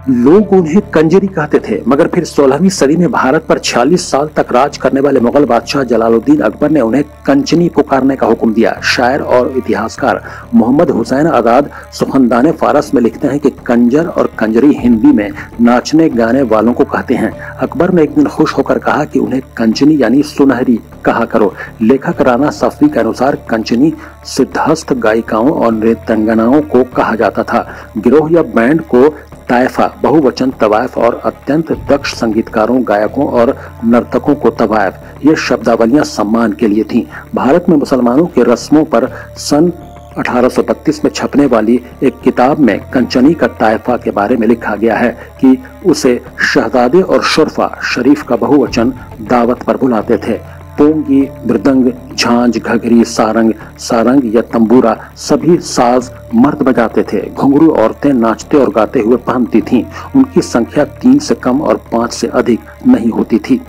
लोग उन्हें कंजरी कहते थे, मगर फिर 16वीं सदी में भारत पर 46 साल तक राज करने वाले मुगल बादशाह जलालुद्दीन अकबर ने उन्हें कंचनी पुकारने का हुक्म दिया। शायर और इतिहासकार मोहम्मद हुसैन आजाद सुखनदाने फारस में लिखते हैं कि कंजर और कंजरी हिंदी में नाचने गाने वालों को कहते हैं। अकबर ने एक दिन खुश होकर कहा कि उन्हें कंचनी यानी सुनहरी कहा करो। लेखक राणा सफवी के अनुसार कंचनी सिद्धहस्त गायिकाओं और नृत्यांगनाओं को कहा जाता था। गिरोह या बैंड को ताइफा, बहुवचन तवायफ और अत्यंत दक्ष संगीतकारों, गायकों और नर्तकों को तवायफ, ये शब्दावलियां सम्मान के लिए थीं। भारत में मुसलमानों के रस्मों पर सन 1832 में छपने वाली एक किताब में कंचनी का ताइफा के बारे में लिखा गया है कि उसे शहजादे और शुरफा, शरीफ का बहुवचन, दावत पर बुलाते थे। पोंगी, मृदंग, झांझ, घघरी, सारंग या तंबूरा सभी साज मर्द बजाते थे। घुंघरू औरतें नाचते और गाते हुए पहनती थीं। उनकी संख्या 3 से कम और 5 से अधिक नहीं होती थी।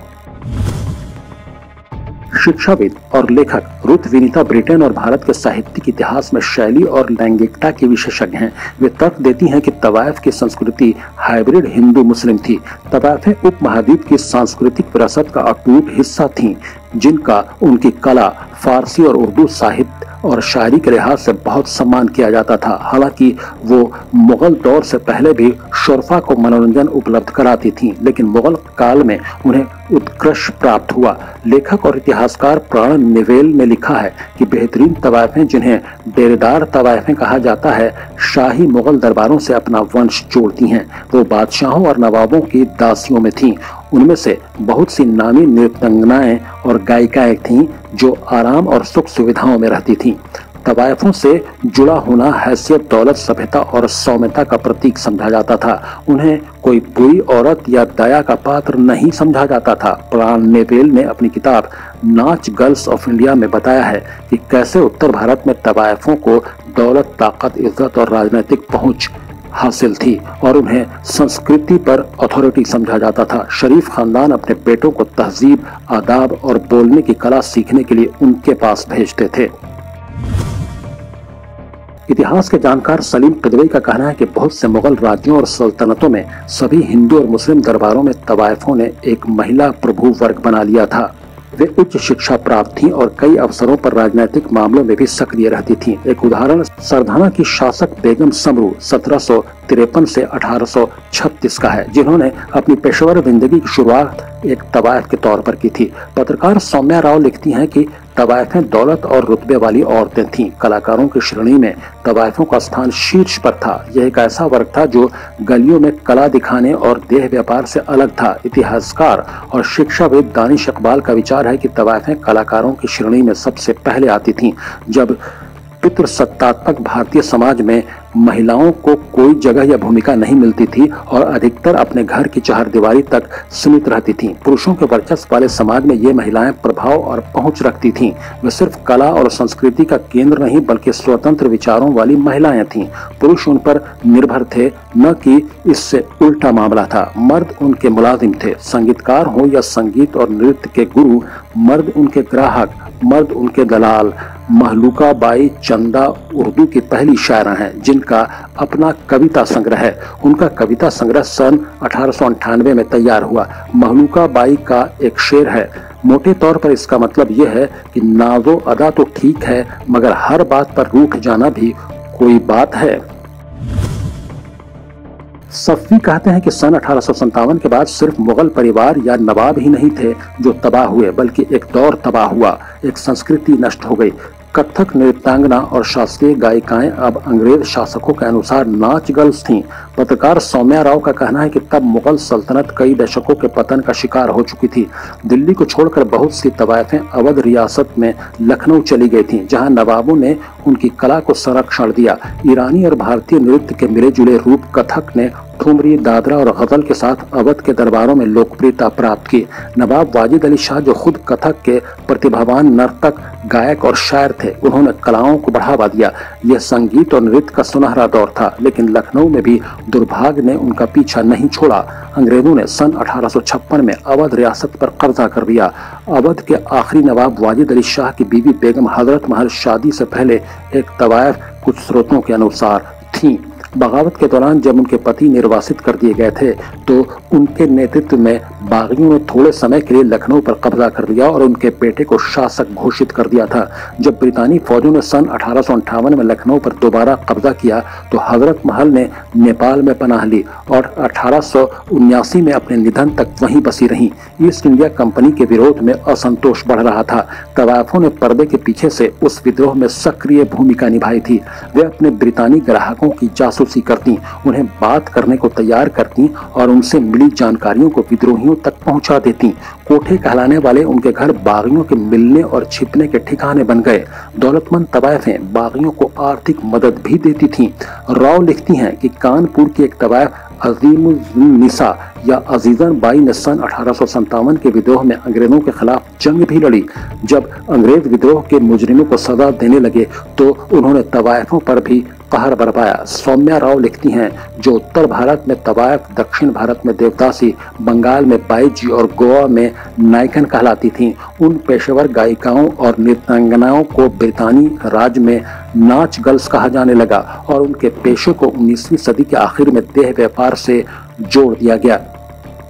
शिक्षाविद और लेखक रुथ विनीता ब्रिटेन और भारत के साहित्यिक इतिहास में शैली और लैंगिकता की विशेषज्ञ हैं। वे तर्क देती हैं कि तवायफ की संस्कृति हाइब्रिड हिंदू मुस्लिम थी। तवायफें उपमहाद्वीप की सांस्कृतिक विरासत का अटूट हिस्सा थीं, जिनका उनकी कला, फारसी और उर्दू साहित्य और शायरी के लिहाज से बहुत सम्मान किया जाता था। हालांकि वो मुगल दौर से पहले भी शुरफा को मनोरंजन उपलब्ध कराती थीं, लेकिन मुगल काल में उन्हें उत्कृष्ट प्राप्त हुआ। लेखक और इतिहासकार प्राण निवेल ने लिखा है कि बेहतरीन तवायफें, जिन्हें डेरेदार तवायफें कहा जाता है, शाही मुगल दरबारों से अपना वंश जोड़ती हैं। वो बादशाहों और नवाबों की दासियों में थीं। उनमें से बहुत सी नामी नृत्यांगनाएं और गायिकाएं थीं जो आराम और सुख सुविधाओं में रहती थीं। तवायफों से जुड़ा होना हैसियत, दौलत, सभ्यता और सौम्यता का प्रतीक समझा जाता था। उन्हें कोई बुरी औरत या दया का पात्र नहीं समझा जाता था। प्राण नेवेल ने अपनी किताब नाच गर्ल्स ऑफ इंडिया में बताया है कि कैसे उत्तर भारत में तवायफों को दौलत, ताकत, इज्जत और राजनीतिक पहुंच हासिल थी और उन्हें संस्कृति पर अथॉरिटी समझा जाता था। शरीफ खानदान अपने बेटों को तहजीब, आदाब और बोलने की कला सीखने के लिए उनके पास भेजते थे। इतिहास के जानकार सलीम किदवई का कहना है कि बहुत से मुगल राज्यों और सल्तनतों में सभी हिंदू और मुस्लिम दरबारों में तवायफों ने एक महिला प्रभु वर्ग बना लिया था। वे उच्च शिक्षा प्राप्त थीं और कई अवसरों पर राजनीतिक मामलों में भी सक्रिय रहती थीं। एक उदाहरण सरधाना की शासक बेगम समरू 1753 से 1836 का है, जिन्होंने अपनी पेशेवर जिंदगी की शुरुआत एक तवायफ के तौर पर की थी। पत्रकार सौम्या राव लिखती हैं कि तवायफें दौलत और रुतबे वाली औरतें थीं। कलाकारों की श्रेणी में तवायफों का स्थान शीर्ष पर था। यह एक ऐसा वर्ग था जो गलियों में कला दिखाने और देह व्यापार से अलग था। इतिहासकार और शिक्षाविद दानिश इकबाल का विचार है कि तवायफें कलाकारों की श्रेणी में सबसे पहले आती थीं। जब पितृसत्तात्मक भारतीय समाज में महिलाओं को कोई जगह या भूमिका नहीं मिलती थी और अधिकतर अपने घर की चारदीवारी तक सीमित रहती थीं। पुरुषों के वर्चस्व वाले समाज में ये महिलाएं प्रभाव और पहुंच रखती थीं। वे सिर्फ कला और संस्कृति का केंद्र नहीं बल्कि स्वतंत्र विचारों वाली महिलाएं थीं। पुरुष उन पर निर्भर थे, न कि इससे उल्टा मामला था। मर्द उनके मुलाजिम थे। संगीतकार हो या संगीत और नृत्य के गुरु, मर्द उनके ग्राहक, मर्द उनके दलाल। महलूका बाई चंदा उर्दू की पहली शायरा हैं जिनका अपना कविता संग्रह है। उनका कविता संग्रह सन 1898 में तैयार हुआ। महलूका बाई का एक शेर है, मोटे तौर पर इसका मतलब यह है कि नाज़ो अदा तो ठीक है, मगर हर बात पर रूठ जाना भी कोई बात है। सफ़ी कहते हैं कि सन 1857 के बाद सिर्फ मुगल परिवार या नवाब ही नहीं थे जो तबाह हुए, बल्कि एक दौर तबाह हुआ, एक संस्कृति नष्ट हो गई। कथक नृत्यांगना और शास्त्रीय गायिकाएं अब अंग्रेज शासकों के अनुसार नाच गर्ल्स थीं। पत्रकार सौम्या राव का कहना है कि तब मुगल सल्तनत कई दशकों के पतन का शिकार हो चुकी थी। दिल्ली को छोड़कर बहुत सी तवायफें अवध रियासत में लखनऊ चली गई थीं, जहां नवाबों ने उनकी कला को संरक्षण दिया। ईरानी और भारतीय नृत्य के मिले जुले रूप कथक ने ठुमरी, दादरा और गजल के साथ अवध के दरबारों में लोकप्रियता प्राप्त की। नवाब वाजिद अली शाह, जो खुद कथक के प्रतिभावान नर्तक, गायक और शायर थे, उन्होंने कलाओं को बढ़ावा दिया। यह संगीत और नृत्य का सुनहरा दौर था, लेकिन लखनऊ में भी दुर्भाग्य ने उनका पीछा नहीं छोड़ा। अंग्रेजों ने सन 1856 में अवध रियासत पर कब्जा कर लिया। अवध के आखिरी नवाब वाजिद अली शाह की बीवी बेगम हजरत महल शादी से पहले एक तवायफ कुछ स्रोतों के अनुसार थी। बगावत के दौरान जब उनके पति निर्वासित कर दिए गए थे तो उनके नेतृत्व में बागियों ने थोड़े समय के लिए लखनऊ पर कब्जा कर लिया और उनके बेटे को शासक घोषित कर दिया था। जब ब्रितानी फौजों ने सन 1858 में लखनऊ पर दोबारा कब्जा किया तो हजरत महल ने नेपाल में पनाह ली और 1879 में अपने निधन तक वहीं बसी रहीं। ईस्ट इंडिया कंपनी के विरोध में असंतोष बढ़ रहा था। तवायफों ने पर्दे के पीछे से उस विद्रोह में सक्रिय भूमिका निभाई थी। वे अपने ब्रितानी ग्राहकों की जासूसी करती, उन्हें बात करने को तैयार करती और उनसे मिली जानकारियों को विद्रोहियों तक पहुंचा देती। कोठे कहलाने वाले उनके घर बागियों के मिलने और छिपने के ठिकाने बन गए। दौलतमंद तवायफें बागियों को आर्थिक मदद भी देती थीं। राव लिखती हैं कि कानपुर की एक तवायफ अजीमुन्निसा या अजीजन बाई ने सन 1857 के विद्रोह में अंग्रेजों के खिलाफ जंग भी लड़ी। जब अंग्रेज विद्रोह के मुजरिमों को सजा देने लगे तो उन्होंने तवायफों पर भी कहर बरपाया। सौम्या राव लिखती हैं, जो उत्तर भारत में तवायफ, दक्षिण भारत में देवदासी, बंगाल में बाईजी और गोवा में नायकन कहलाती थीं, उन पेशेवर गायिकाओं और नृत्यांगनाओं को ब्रितानी राज में नाच गर्ल्स कहा जाने लगा और उनके पेशे को 19वीं सदी के आखिर में देह व्यापार से जोड़ दिया गया।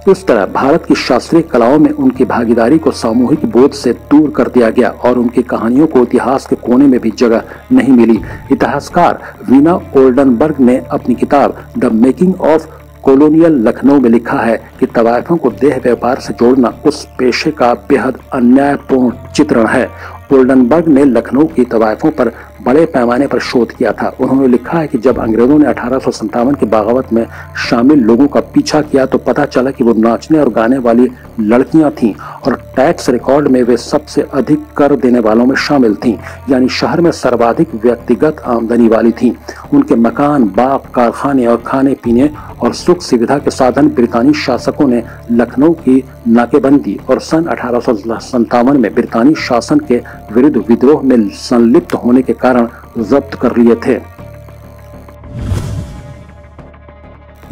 इस तरह भारत की शास्त्रीय कलाओं में उनकी भागीदारी को सामूहिक बोध से दूर कर दिया गया और उनकी कहानियों को इतिहास के कोने में भी जगह नहीं मिली। इतिहासकार वीना ओल्डनबर्ग ने अपनी किताब the making of colonial Lucknow में लिखा है कि तवायफों को देह व्यापार से जोड़ना उस पेशे का बेहद अन्यायपूर्ण चित्रण है। ओल्डनबर्ग ने लखनऊ की तवायफों पर बड़े पैमाने पर शोध किया था। उन्होंने लिखा है कि जब अंग्रेजों ने 1857 की बगावत में शामिल लोगों का पीछा किया तो पता चला कि वो नाचने और गाने वाली लड़कियां थीं और टैक्स रिकॉर्ड में वे सबसे अधिक कर देने वालों में शामिल थीं, यानी शहर में सर्वाधिक व्यक्तिगत आमदनी वाली थीं। उनके मकान, बाग, कारखाने और खाने पीने और सुख सुविधा के साधन ब्रितानी शासकों ने लखनऊ की नाकेबंदी और सन 1857 में ब्रितानी शासन के विरुद्ध विद्रोह में संलिप्त होने के कारण जब्त कर लिए थे।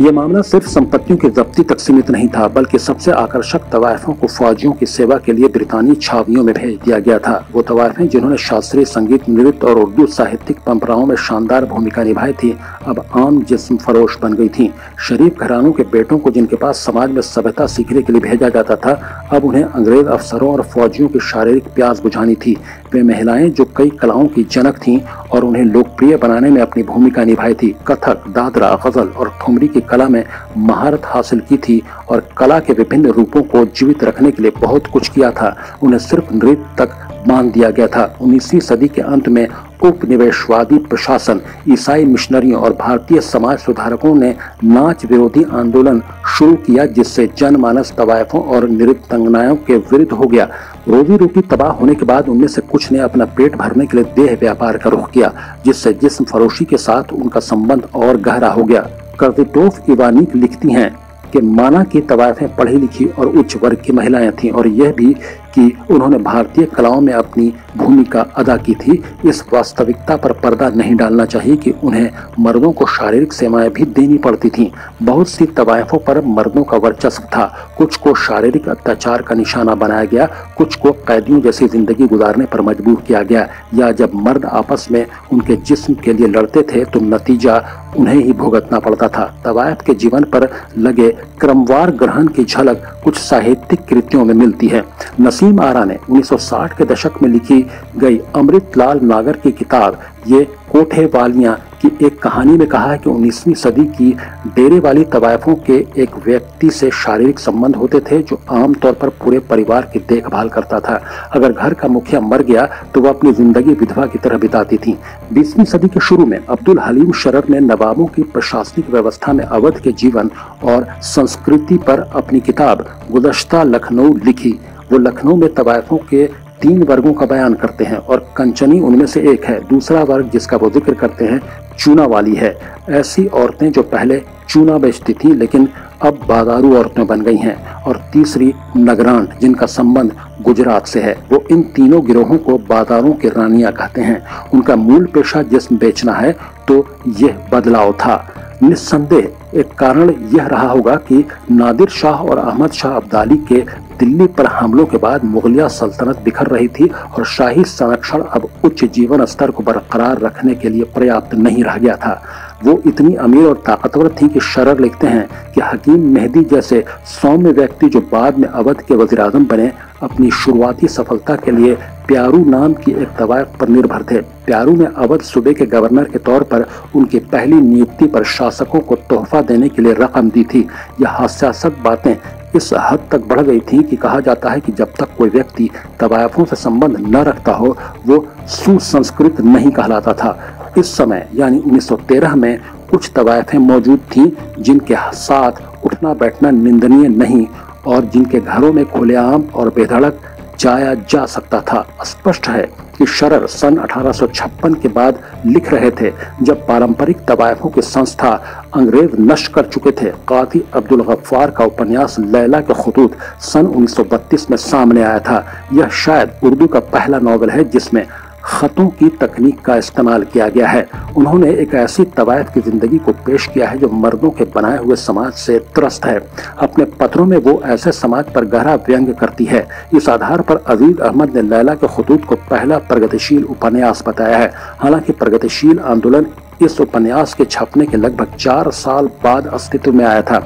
ये मामला सिर्फ संपत्तियों की जब्ती तक सीमित नहीं था, बल्कि सबसे आकर्षक तवायफों को फौजियों की सेवा के लिए ब्रितानी छावनियों में भेज दिया गया था। वो तवायफें जिन्होंने शास्त्रीय संगीत, नृत्य और उर्दू साहित्यिक परंपराओं में शानदार भूमिका निभाई थी, अब आम जिस्म फरोश बन गई थीं। शरीफ घरानों के बेटों को जिनके पास समाज में सभ्यता सीखने के लिए भेजा जाता था, अब उन्हें अंग्रेज अफसरों और फौजियों की शारीरिक प्यास बुझानी थी। वे महिलाएं जो कई कलाओं की जनक थीं और उन्हें लोकप्रिय बनाने में अपनी भूमिका निभाई थी। कथक, दादरा, गजल और ठुमरी की कला में महारत हासिल की थी और कला के विभिन्न रूपों को जीवित रखने के लिए बहुत कुछ किया था। उन्हें सिर्फ नृत्य तक बांध दिया गया था। 19वीं सदी के अंत में उपनिवेशवादी प्रशासन, ईसाई मिशनरियों और भारतीय समाज सुधारकों ने नाच विरोधी आंदोलन शुरू किया, जिससे जनमानस तवायफों और नृत्यांगनाओं के विरुद्ध हो गया। रोजी रोटी तबाह होने के बाद उनमें से कुछ ने अपना पेट भरने के लिए देह व्यापार का रुख किया, जिससे जिस्म फरोशी के साथ उनका संबंध और गहरा हो गया। कर्दिटोफ इवानिक लिखती हैं कि माना की तवायफें पढ़ी लिखी और उच्च वर्ग की महिलाएं थीं और यह भी कि उन्होंने भारतीय कलाओं में अपनी भूमिका अदा की थी। इस वास्तविकता पर पर्दा नहीं डालना चाहिए कि उन्हें मर्दों को शारीरिक सेवाएं भी देनी पड़ती थीं। बहुत सी तवायफों पर मर्दों का वर्चस्व था। कुछ को शारीरिक अत्याचार का निशाना बनाया गया, कुछ को कैदियों जैसी जिंदगी गुजारने पर मजबूर किया गया, या जब मर्द आपस में उनके जिस्म के लिए लड़ते थे तो नतीजा उन्हें ही भुगतना पड़ता था। तवायफ के जीवन पर लगे क्रमवार ग्रहण की झलक कुछ साहित्यिक कृतियों में मिलती है। नसीम आरा ने 1960 के दशक में लिखी गई अमृतलाल नागर की किताब ये कोठे वालियां की एक कहानी में कहा है कि 19वीं सदी की डेरे वाली तवायफों के एक व्यक्ति से शारीरिक संबंध होते थे जो आमतौर पर पूरे परिवार की देखभाल करता था। अगर घर का मुखिया मर गया तो वह अपनी जिंदगी विधवा की तरह बिताती थी। 20वीं सदी के शुरू में अब्दुल हलीम शरर ने नवाबों की प्रशासनिक व्यवस्था में अवध के जीवन और संस्कृति पर अपनी किताब गुलदस्ता लखनऊ लिखी। वो लखनऊ में तवायफों के 3 वर्गों का बयान करते हैं और कंचनी उनमें से एक है। दूसरा वर्ग जिसका वो जिक्र करते हैं चूना वाली है। ऐसी औरतें जो पहले चूना बेचती थी लेकिन अब बाजारू औरतें बन गई हैं। और तीसरी नगरान जिनका संबंध गुजरात से है। वो इन तीनों गिरोहों को बाजारों की रानियां कहते हैं। उनका मूल पेशा जिस्म बेचना है, तो यह बदलाव था। निस्संदेह एक कारण यह रहा होगा कि नादिर शाह और अहमद शाह अब्दाली के दिल्ली पर हमलों के बाद मुगलिया सल्तनत बिखर रही थी और शाही संरक्षण अब उच्च जीवन स्तर को बरकरार रखने के लिए पर्याप्त नहीं रह गया था। वो इतनी अमीर और ताकतवर थी कि शरर लिखते हैं कि हकीम मेहदी जैसे सौम्य व्यक्ति जो बाद में अवध के वज़ीर-ए-आज़म बने, अपनी शुरुआती सफलता के लिए प्यारू नाम की एक तवायफ पर निर्भर थे। प्यारू ने अवध सूबे के गवर्नर के तौर पर उनकी पहली नियुक्ति पर शासकों को तोहफा देने के लिए रकम दी थी। यह हास्यास्पद बातें इस हद तक बढ़ गई थी कि कहा जाता है कि जब तक कोई व्यक्ति तवायफों से संबंध न रखता हो वो सुसंस्कृत नहीं कहलाता था। इस समय यानी 1913 में कुछ तवायफें मौजूद थीं जिनके साथ उठना बैठना निंदनीय नहीं और जिनके घरों में खुलेआम और बेधड़क जाया जा सकता था। स्पष्ट है कि शरर सन 1856 के बाद लिख रहे थे, जब पारंपरिक तवायफों की संस्था अंग्रेज नष्ट कर चुके थे। कादी अब्दुल गफ्फार का उपन्यास लैला के खुतूत सन 1932 में सामने आया था। यह शायद उर्दू का पहला नॉवल है जिसमें खतों की तकनीक का इस्तेमाल किया गया है। उन्होंने एक ऐसी तवायफ की जिंदगी को पेश किया है जो मर्दों के बनाए हुए समाज से त्रस्त है। अपने पत्रों में वो ऐसे समाज पर गहरा व्यंग्य करती है। इस आधार पर अजीज अहमद ने लैला के खुतूत को पहला प्रगतिशील उपन्यास बताया है। हालांकि प्रगतिशील आंदोलन इस उपन्यास के छपने के लगभग 4 साल बाद अस्तित्व में आया था।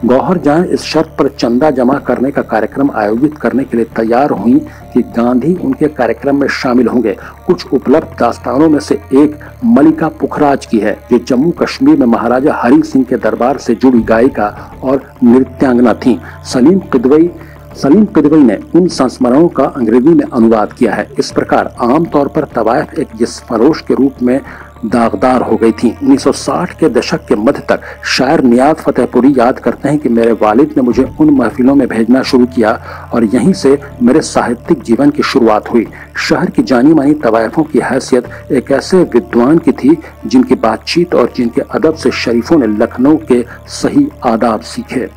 गौहर जान इस शर्त पर चंदा जमा करने का कार्यक्रम आयोजित करने के लिए तैयार हुई कि गांधी उनके कार्यक्रम में शामिल होंगे। कुछ उपलब्ध दास्तानों में से एक मलिका पुखराज की है, जो जम्मू कश्मीर में महाराजा हरि सिंह के दरबार से जुड़ी गायिका और नृत्यांगना थी। सलीम किदवई ने उन संस्मरणों का अंग्रेजी में अनुवाद किया है। इस प्रकार आमतौर पर तवायफ एक जिस्मफरोश के रूप में दागदार हो गई थी। 1960 के दशक के मध्य तक शायर नियाज फतेहपुरी याद करते हैं कि मेरे वालिद ने मुझे उन महफिलों में भेजना शुरू किया और यहीं से मेरे साहित्यिक जीवन की शुरुआत हुई। शहर की जानी मानी तवायफों की हैसियत एक ऐसे विद्वान की थी जिनकी बातचीत और जिनके अदब से शरीफों ने लखनऊ के सही आदाब सीखे।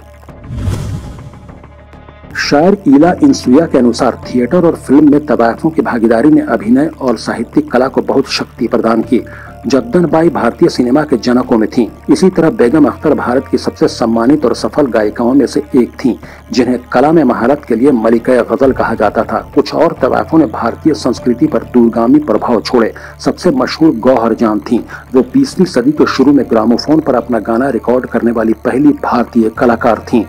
शायर ईला इंसुया के अनुसार थिएटर और फिल्म में तवायफों की भागीदारी ने अभिनय और साहित्यिक कला को बहुत शक्ति प्रदान की। जद्दन बाई भारतीय सिनेमा के जनकों में थीं। इसी तरह बेगम अख्तर भारत की सबसे सम्मानित और सफल गायिकाओं में से एक थीं, जिन्हें कला में महारत के लिए मलिका गजल कहा जाता था। कुछ और तवायफों ने भारतीय संस्कृति पर दूरगामी प्रभाव छोड़े। सबसे मशहूर गौहर जान थीं। वो 20वीं सदी के शुरू में ग्रामोफोन पर अपना गाना रिकॉर्ड करने वाली पहली भारतीय कलाकार थीं।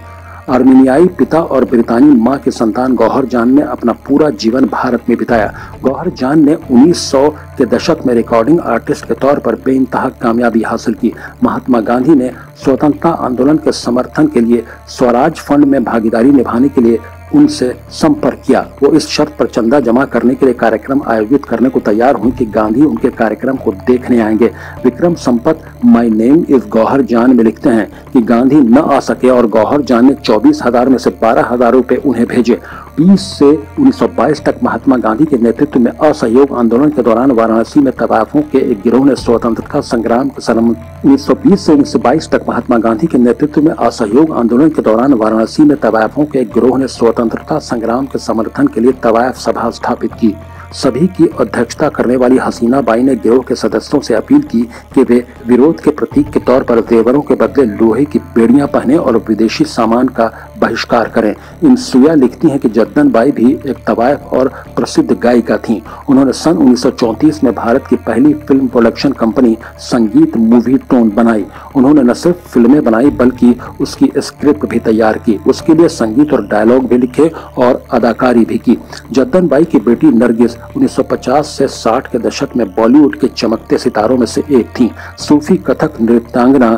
अर्मीनियाई पिता और ब्रितानी मां के संतान गौहर जान ने अपना पूरा जीवन भारत में बिताया। गौहर जान ने 1900 के दशक में रिकॉर्डिंग आर्टिस्ट के तौर पर बेइंतहा कामयाबी हासिल की। महात्मा गांधी ने स्वतंत्रता आंदोलन के समर्थन के लिए स्वराज फंड में भागीदारी निभाने के लिए उनसे संपर्क किया। वो इस शर्त पर चंदा जमा करने के लिए कार्यक्रम आयोजित करने को तैयार हुई कि गांधी उनके कार्यक्रम को देखने आएंगे। Vikram Sampath my name is Gauhar Jaan में लिखते हैं कि गांधी न आ सके और गौहर जान ने 24,000 में से 12,000 रुपए उन्हें भेजे। 20 से 1922 तक महात्मा गांधी के नेतृत्व में असहयोग आंदोलन के दौरान वाराणसी में तवायफों के एक गिरोह ने स्वतंत्रता संग्राम के 1920 से 1922 तक महात्मा गांधी के नेतृत्व में असहयोग आंदोलन के दौरान वाराणसी में तवायफों के एक गिरोह ने स्वतंत्रता संग्राम के समर्थन के लिए तवायफ सभा स्थापित की। सभी की अध्यक्षता करने वाली हसीना बाई ने गिरोह के सदस्यों से अपील की कि वे विरोध के प्रतीक के तौर पर जेवरों के बदले लोहे की बेड़ियां पहने और विदेशी सामान का बहिष्कार करें। इंसुया लिखती हैं कि जद्दन बाई भी एक तवायफ और प्रसिद्ध गायिका थीं। उन्होंने सन 1934 में भारत की पहली फिल्म प्रोडक्शन कंपनी संगीत मूवी टोन बनाई। उन्होंने न सिर्फ फिल्में बनाई बल्कि उसकी स्क्रिप्ट भी तैयार की, उसके लिए संगीत और डायलॉग भी लिखे और अदाकारी भी की। जद्दन बाई की बेटी नरगिस 1950 से 60 के दशक में बॉलीवुड के चमकते सितारों में से एक थी। सूफी कथक नृत्यांगना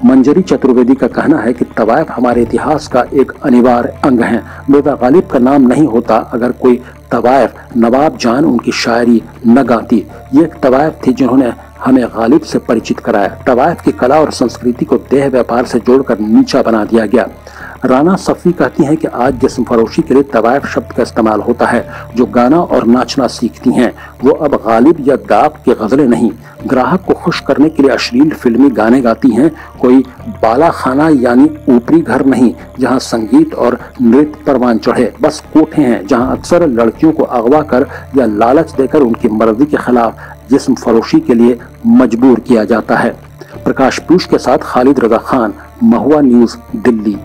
मंजरी चतुर्वेदी का कहना है कि तवायफ हमारे इतिहास का एक अनिवार्य अंग है। मिर्जा गालिब का नाम नहीं होता अगर कोई तवायफ नवाब जान उनकी शायरी न गाती। ये एक तवायफ थी जिन्होंने हमें गालिब से परिचित कराया। तवायफ की कला और संस्कृति को देह व्यापार से जोड़कर नीचा बना दिया गया। राना सफ़ी कहती हैं कि आज जिस्म फरोशी के लिए तवायफ शब्द का इस्तेमाल होता है। जो गाना और नाचना सीखती हैं वो अब गालिब या दाब की गजलें नहीं, ग्राहक को खुश करने के लिए अश्लील फिल्मी गाने गाती हैं। कोई बाला खाना यानी ऊपरी घर नहीं जहां संगीत और नृत्य परवान चढ़े। बस कोठे हैं जहां अक्सर लड़कियों को अगवा कर या लालच देकर उनकी मर्जी के खिलाफ जिस्म फरोशी के लिए मजबूर किया जाता है। प्रकाश पीयूष के साथ खालिद रजा खान, महुआ न्यूज़, दिल्ली।